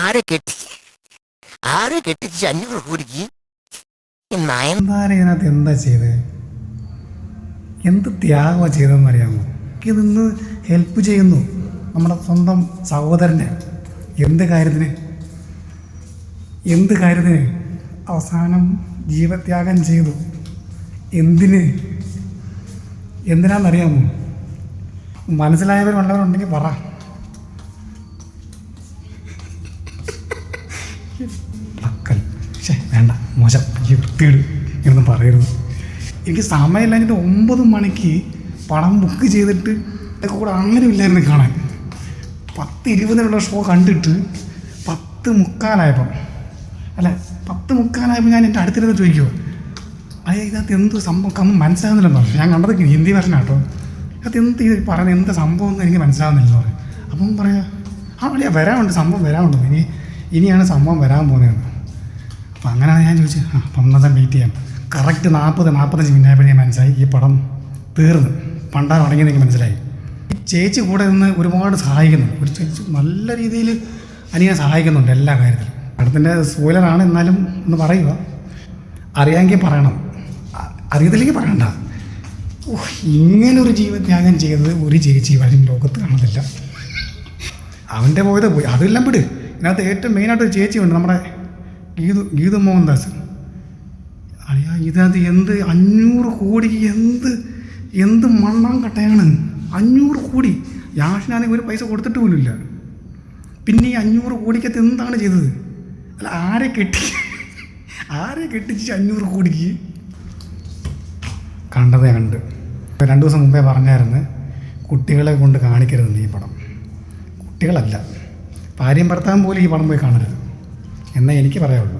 ആരെ കെട്ടിച്ച് ആരെ കെട്ടിച്ച് 500 കോടിക്ക് നയൻതാര ഇതിനകത്ത് എന്താ ചെയ്തത്? എന്ത് ത്യാഗമാണ് ചെയ്തതെന്ന് അറിയാമോ? ഇതൊന്ന് ഹെൽപ്പ് ചെയ്യുന്നു നമ്മുടെ സ്വന്തം സഹോദരനെ. എന്ത് കാര്യത്തിന് അവസാനം ജീവത്യാഗം ചെയ്തു. എന്തിനാണെന്നറിയാമോ? മനസ്സിലായവർ വല്ലവരുണ്ടെങ്കിൽ പറ. വേണ്ട, മോശം, ഈ വൃത്തിയിട് എന്നൊന്നും പറയരുത്. എനിക്ക് സമയമില്ലാഞ്ഞിട്ട് 9 മണിക്ക് പടം ബുക്ക് ചെയ്തിട്ട് കൂടെ അങ്ങനെ ഇല്ലായിരുന്നു കാണാൻ. 10:20 ഷോ കണ്ടിട്ട് 10:45 ഞാൻ എൻ്റെ അടുത്തിരുന്ന് ചോദിക്കുമോ, ഇതിനകത്ത് എന്ത് സംഭവം മനസ്സിലാകുന്നില്ലെന്ന് പറഞ്ഞു. ഞാൻ കണ്ടത് ഹിന്ദി വെർഷനാണ് കേട്ടോ. അതിനകത്ത് പറയുന്നത് എന്ത് സംഭവം എന്ന് എനിക്ക് മനസ്സിലാകുന്നില്ലെന്ന് പറയും. അപ്പം പറയാം, വരാനുണ്ട്, സംഭവം വരാനുണ്ട്, ഇനിയാണ് സംഭവം വരാൻ പോകുന്നതെന്ന്. അപ്പം അങ്ങനെയാണ് ഞാൻ ചോദിച്ചത്. അപ്പം എന്നാൽ വെയിറ്റ് ചെയ്യാം. കറക്റ്റ് 40-45 മിനിറ്റായപ്പോഴേ ഞാൻ മനസ്സിലായി ഈ പടം തീർന്ന് പണ്ടാൻ തുടങ്ങിയെന്ന് എനിക്ക് മനസ്സിലായി. ചേച്ചി കൂടെ നിന്ന് ഒരുപാട് സഹായിക്കുന്നുണ്ട്. ഒരു ചേച്ചി നല്ല രീതിയിൽ അനിയനെ സഹായിക്കുന്നുണ്ട് എല്ലാ കാര്യത്തിലും. പടത്തിൻ്റെ സ്പോയിലറാണ്, എന്നാലും ഒന്ന് പറയുക. അറിയാമെങ്കിൽ പറയണം, അറിയത്തില്ലെങ്കിൽ പറയണ്ട. ഇങ്ങനൊരു ജീവത്യാഗം ചെയ്തത് ഒരു ചേച്ചി വരും ലോകത്ത് കാണുന്നില്ല. അവൻ്റെ പോയത് പോയി, അതെല്ലാം വിട്. ഇതിനകത്ത് ഏറ്റവും മെയിനായിട്ടൊരു ചേച്ചിയുണ്ട്, നമ്മുടെ ഗീതു മോഹൻദാസ്. ഇതിനകത്ത് 500 കോടിക്ക് എന്ത് മണ്ണാങ്കട്ടയാണ്. 500 കോടി യാഷിനാണെങ്കിൽ ഒരു പൈസ കൊടുത്തിട്ട് പോലുമില്ല. പിന്നെ ഈ 500 കോടിക്കകത്ത് എന്താണ് ചെയ്തത്? അല്ല, ആരെ കെട്ടിച്ച് 500 കോടിക്ക്? കണ്ട് 2 ദിവസം മുമ്പേ പറഞ്ഞായിരുന്നു, കുട്ടികളെ കൊണ്ട് കാണിക്കരുതെന്ന് ഈ പടം. കുട്ടികളല്ല, ഭാര്യയും ഭർത്താവും പോലും ഈ പടം പോയി കാണരുത് എന്നേ എനിക്ക് പറയാനുള്ളൂ.